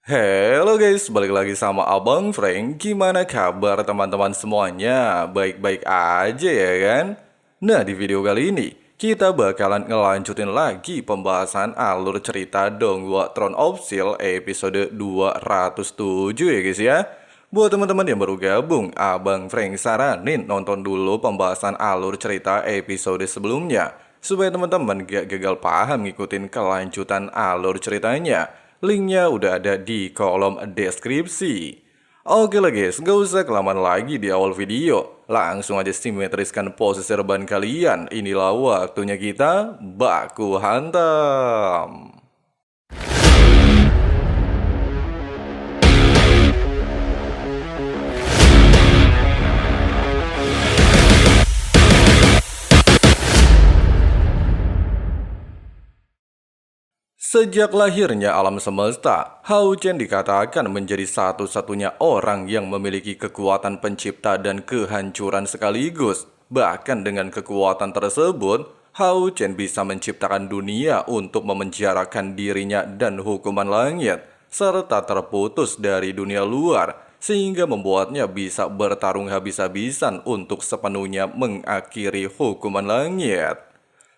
Halo guys, balik lagi sama Abang Frank. Gimana kabar teman-teman semuanya? Baik-baik aja ya kan? Nah, di video kali ini kita bakalan ngelanjutin lagi pembahasan alur cerita Donghua Throne of Steel episode 207 ya guys ya. Buat teman-teman yang baru gabung, Abang Frank saranin nonton dulu pembahasan alur cerita episode sebelumnya supaya teman-teman gak gagal paham ngikutin kelanjutan alur ceritanya. Linknya udah ada di kolom deskripsi. Oke lah guys, gak usah kelamaan lagi di awal video. Langsung aja simetriskan posisi rebahan kalian. Inilah waktunya kita baku hantam. Sejak lahirnya alam semesta, Hao Chen dikatakan menjadi satu-satunya orang yang memiliki kekuatan pencipta dan kehancuran sekaligus. Bahkan dengan kekuatan tersebut, Hao Chen bisa menciptakan dunia untuk memenjarakan dirinya dan hukuman langit, serta terputus dari dunia luar, sehingga membuatnya bisa bertarung habis-habisan untuk sepenuhnya mengakhiri hukuman langit.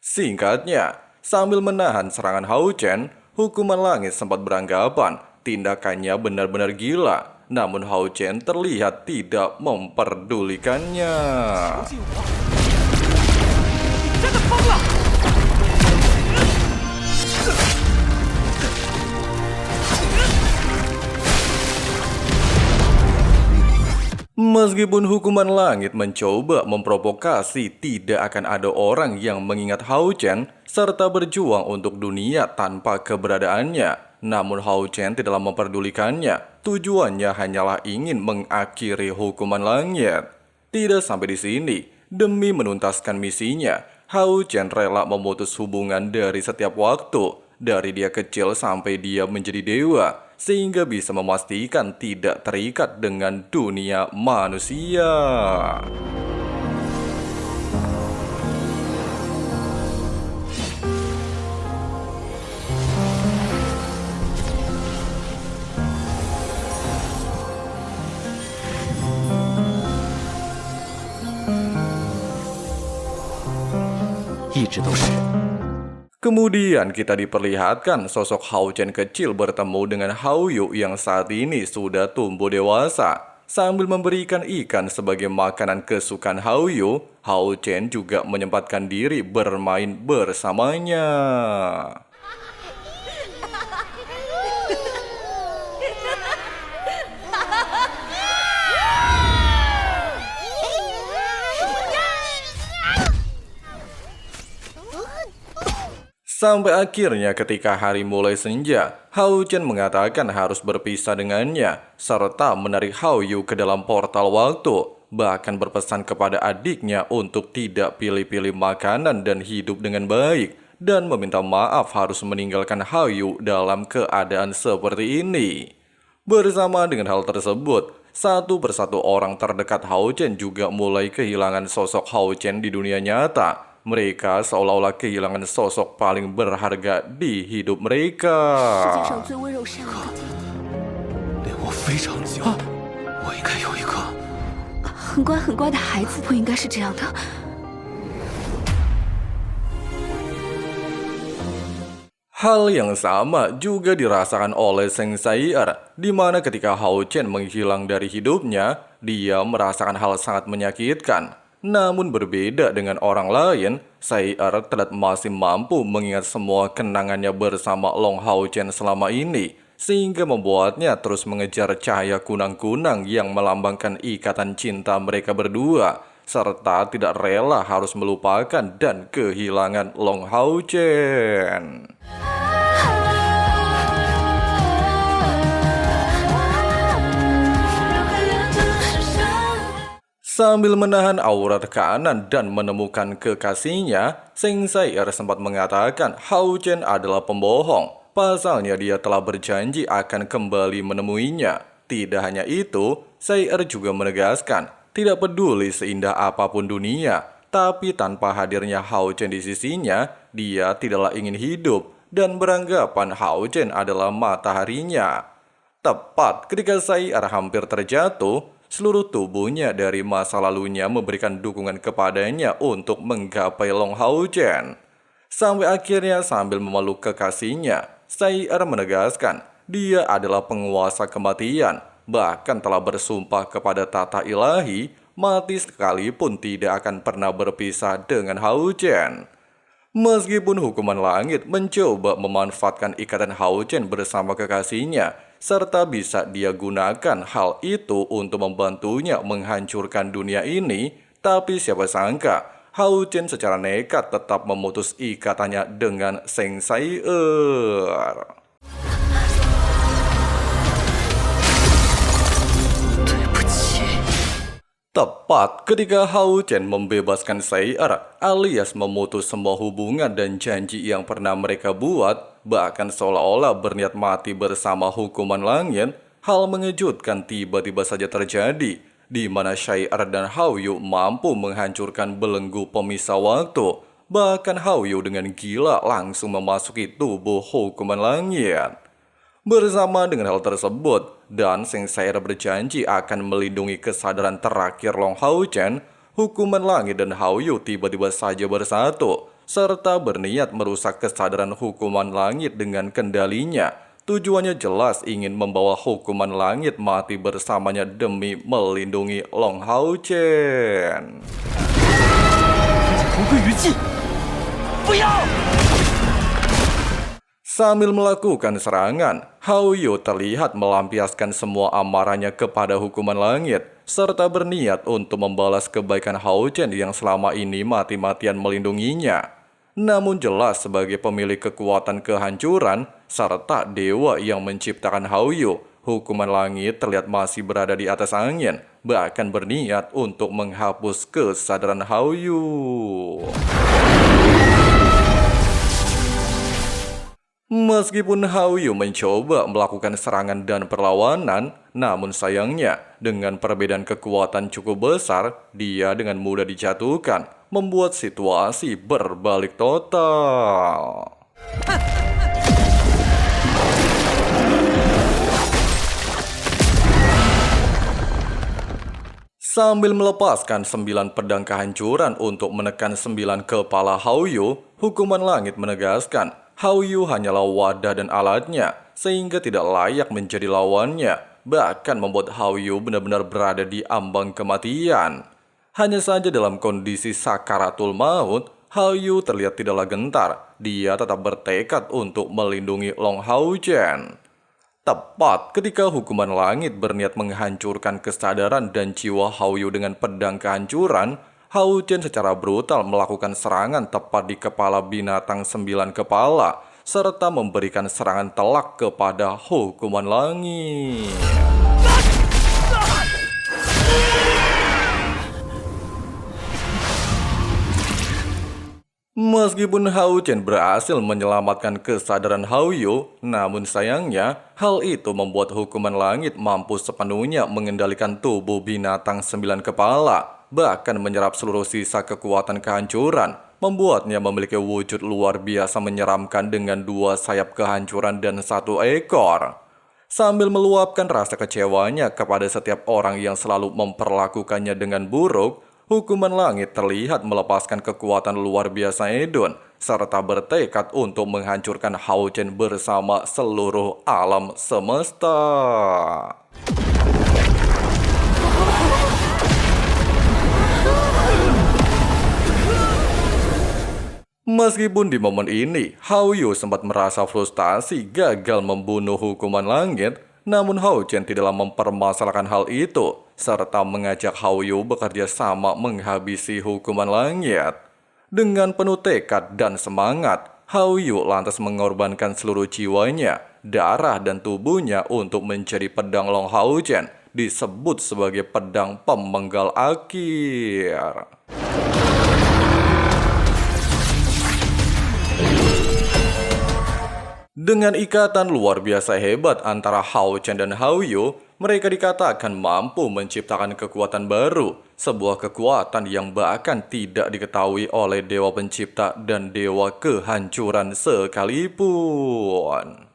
Singkatnya, sambil menahan serangan Hao Chen, hukuman langit sempat beranggapan tindakannya benar-benar gila. Namun Hao Chen terlihat tidak memperdulikannya. Meskipun hukuman langit mencoba memprovokasi, tidak akan ada orang yang mengingat Hao Chen serta berjuang untuk dunia tanpa keberadaannya. Namun Hao Chen tidak memperdulikannya. Tujuannya hanyalah ingin mengakhiri hukuman langit. Tidak sampai di sini, demi menuntaskan misinya, Hao Chen rela memutus hubungan dari setiap waktu, dari dia kecil sampai dia menjadi dewa, sehingga bisa memastikan tidak terikat dengan dunia manusia. Kemudian kita diperlihatkan sosok Hao Chen kecil bertemu dengan Hao Yu yang saat ini sudah tumbuh dewasa. Sambil memberikan ikan sebagai makanan kesukaan Hao Yu, Hao Chen juga menyempatkan diri bermain bersamanya. Sampai akhirnya ketika hari mulai senja, Hao Chen mengatakan harus berpisah dengannya, serta menarik Hao Yu ke dalam portal waktu, bahkan berpesan kepada adiknya untuk tidak pilih-pilih makanan dan hidup dengan baik, dan meminta maaf harus meninggalkan Hao Yu dalam keadaan seperti ini. Bersama dengan hal tersebut, satu persatu orang terdekat Hao Chen juga mulai kehilangan sosok Hao Chen di dunia nyata. Mereka seolah-olah kehilangan sosok paling berharga di hidup mereka. 世界上最温柔善良的连我非常骄傲，我应该有一个很乖很乖的孩子，不应该是这样的。 Hal yang sama juga dirasakan oleh Seng Sai'er, di mana ketika Hao Chen menghilang dari hidupnya, dia merasakan hal sangat menyakitkan. Namun berbeda dengan orang lain, Sai'er terlihat masih mampu mengingat semua kenangannya bersama Long Hao Chen selama ini, sehingga membuatnya terus mengejar cahaya kunang-kunang yang melambangkan ikatan cinta mereka berdua, serta tidak rela harus melupakan dan kehilangan Long Hao Chen. Sambil menahan aura tekanan dan menemukan kekasihnya, Seng Sai'er sempat mengatakan Hao Chen adalah pembohong. Pasalnya dia telah berjanji akan kembali menemuinya. Tidak hanya itu, Sai'er juga menegaskan tidak peduli seindah apapun dunia, tapi tanpa hadirnya Hao Chen di sisinya, dia tidaklah ingin hidup dan beranggapan Hao Chen adalah mataharinya. Tepat ketika Sai Er hampir terjatuh, seluruh tubuhnya dari masa lalunya memberikan dukungan kepadanya untuk menggapai Long Hao Chen. Sampai akhirnya sambil memeluk kekasihnya, Sai Er menegaskan dia adalah penguasa kematian, bahkan telah bersumpah kepada tata ilahi, mati sekalipun tidak akan pernah berpisah dengan Hao Chen. Meskipun hukuman langit mencoba memanfaatkan ikatan Hao Chen bersama kekasihnya, serta bisa dia gunakan hal itu untuk membantunya menghancurkan dunia ini, tapi siapa sangka Hao Chen secara nekat tetap memutus ikatannya dengan Zheng Sai Er. Tepat ketika Hao Chen membebaskan Sai Er alias memutus semua hubungan dan janji yang pernah mereka buat, bahkan seolah-olah berniat mati bersama hukuman langit, hal mengejutkan tiba-tiba saja terjadi, di mana Sai Er dan Hao Yu mampu menghancurkan belenggu pemisah waktu. Bahkan Hao Yu dengan gila langsung memasuki tubuh hukuman langit. Bersama dengan hal tersebut, dan Zheng Sai Er berjanji akan melindungi kesadaran terakhir Long Hao Chen, hukuman langit dan Hao Yu tiba-tiba saja bersatu, serta berniat merusak kesadaran hukuman langit dengan kendalinya. Tujuannya jelas ingin membawa hukuman langit mati bersamanya demi melindungi Long Hao Chen. 不愧于尽，不要！ Sambil melakukan serangan, Hao Yu terlihat melampiaskan semua amarahnya kepada hukuman langit, serta berniat untuk membalas kebaikan Hao Chen yang selama ini mati-matian melindunginya. Namun jelas sebagai pemilik kekuatan kehancuran, serta dewa yang menciptakan Hao Yu, hukuman langit terlihat masih berada di atas angin, bahkan berniat untuk menghapus kesadaran Hao Yu. Meskipun Hao Yu mencoba melakukan serangan dan perlawanan, namun sayangnya dengan perbedaan kekuatan cukup besar, dia dengan mudah dijatuhkan, membuat situasi berbalik total. Sambil melepaskan 9 pedang kehancuran untuk menekan 9 kepala Hao Yu, hukuman langit menegaskan Hao Yu hanyalah wadah dan alatnya, sehingga tidak layak menjadi lawannya, bahkan membuat Hao Yu benar-benar berada di ambang kematian. Hanya saja dalam kondisi sakaratul maut, Hao Yu terlihat tidaklah gentar, dia tetap bertekad untuk melindungi Long Hao Chen. Tepat ketika hukuman langit berniat menghancurkan kesadaran dan jiwa Hao Yu dengan pedang kehancuran, Hao Chen secara brutal melakukan serangan tepat di kepala binatang 9 kepala, serta memberikan serangan telak kepada hukuman langit. Meskipun Hao Chen berhasil menyelamatkan kesadaran Hao Yu, namun sayangnya hal itu membuat hukuman langit mampu sepenuhnya mengendalikan tubuh binatang 9 kepala, bahkan menyerap seluruh sisa kekuatan kehancuran, membuatnya memiliki wujud luar biasa menyeramkan dengan 2 sayap kehancuran dan 1 ekor. Sambil meluapkan rasa kecewanya kepada setiap orang yang selalu memperlakukannya dengan buruk, hukuman langit terlihat melepaskan kekuatan luar biasa Edun, serta bertekad untuk menghancurkan Hao Chen bersama seluruh alam semesta. Meskipun di momen ini, Hao Yu sempat merasa frustasi gagal membunuh hukuman langit, namun Hao Chen tidaklah mempermasalahkan hal itu, serta mengajak Hao Yu bekerja sama menghabisi hukuman langit. Dengan penuh tekad dan semangat, Hao Yu lantas mengorbankan seluruh jiwanya, darah dan tubuhnya untuk menjadi pedang Long Hao Chen, disebut sebagai pedang pemenggal akhir. Dengan ikatan luar biasa hebat antara Hao Chen dan Hao Yu, mereka dikatakan mampu menciptakan kekuatan baru, sebuah kekuatan yang bahkan tidak diketahui oleh dewa pencipta dan dewa kehancuran sekalipun.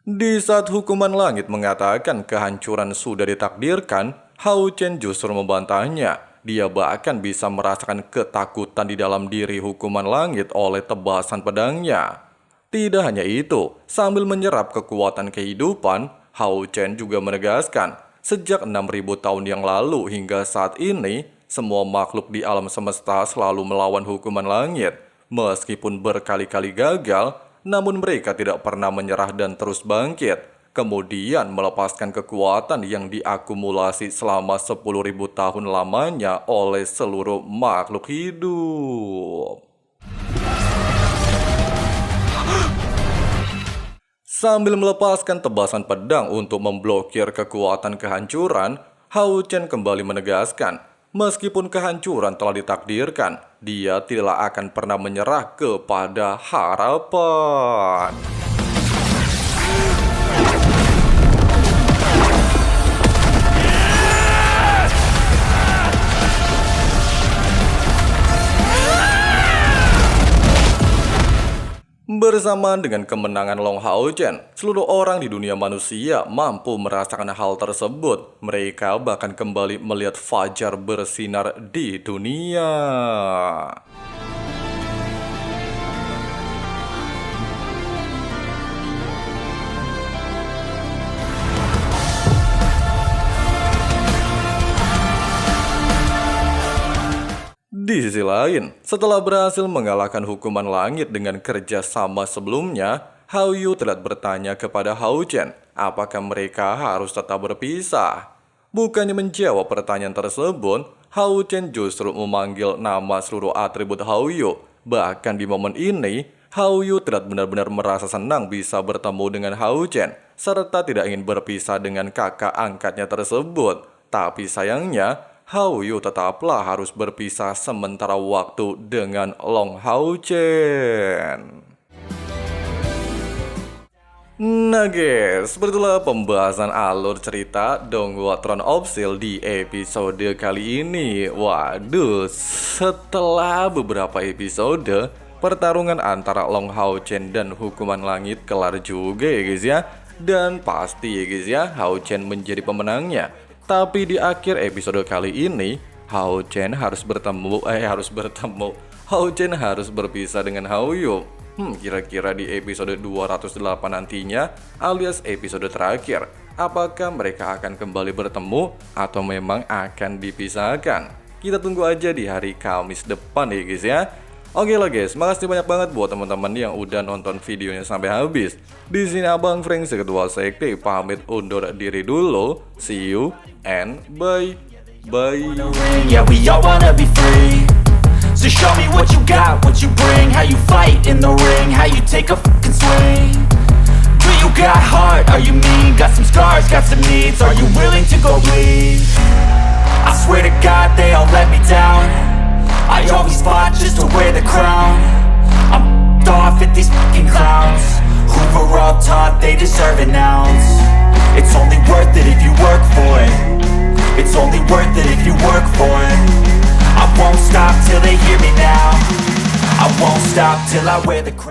Di saat hukuman langit mengatakan kehancuran sudah ditakdirkan, Hao Chen justru membantahnya. Dia bahkan bisa merasakan ketakutan di dalam diri hukuman langit oleh tebasan pedangnya. Tidak hanya itu, sambil menyerap kekuatan kehidupan, Hao Chen juga menegaskan, sejak 6.000 tahun yang lalu hingga saat ini, semua makhluk di alam semesta selalu melawan hukuman langit. Meskipun berkali-kali gagal, namun mereka tidak pernah menyerah dan terus bangkit. Kemudian melepaskan kekuatan yang diakumulasi selama 10.000 tahun lamanya oleh seluruh makhluk hidup. Sambil melepaskan tebasan pedang untuk memblokir kekuatan kehancuran, Hao Chen kembali menegaskan, meskipun kehancuran telah ditakdirkan, dia tidak akan pernah menyerah kepada harapan. Bersamaan dengan kemenangan Long Hao Chen, seluruh orang di dunia manusia mampu merasakan hal tersebut. Mereka bahkan kembali melihat fajar bersinar di dunia. Di sisi lain, setelah berhasil mengalahkan hukuman langit dengan kerja sama sebelumnya, Hao Yu terlihat bertanya kepada Hao Chen, apakah mereka harus tetap berpisah? Bukannya menjawab pertanyaan tersebut, Hao Chen justru memanggil nama seluruh atribut Hao Yu. Bahkan di momen ini, Hao Yu terlihat benar-benar merasa senang bisa bertemu dengan Hao Chen, serta tidak ingin berpisah dengan kakak angkatnya tersebut. Tapi sayangnya, Hao Yu tetaplah harus berpisah sementara waktu dengan Long Hao Chen. Nah guys, begitulah pembahasan alur cerita Dongwon Throne of Steel di episode kali ini. Waduh, setelah beberapa episode, pertarungan antara Long Hao Chen dan hukuman langit kelar juga ya guys ya. Dan pasti ya guys ya, Hao Chen menjadi pemenangnya. Tapi di akhir episode kali ini, Hao Chen harus bertemu. Hao Chen harus berpisah dengan Hao Yu. Kira-kira di episode 208 nantinya, alias episode terakhir, apakah mereka akan kembali bertemu atau memang akan dipisahkan? Kita tunggu aja di hari Kamis depan ya guys ya. Oke lah guys, makasih banyak banget buat teman-teman yang udah nonton videonya sampai habis. Di sini Abang Frank Seketua Sekte pamit undur diri dulu. See you and bye. Yeah, we all wanna be free. So show me what you got, what you bring, how you fight in the ring, how you take a fucking swing. Do you got heart? Are you mean? Got some scars, got some needs. Are you willing to go bleed? I swear to God they all let me down. I always fought just to wear the crown. I'm off at these fucking clowns who were all taught they deserve an ounce. It's only worth it if you work for it. It's only worth it if you work for it. I won't stop till they hear me now. I won't stop till I wear the crown.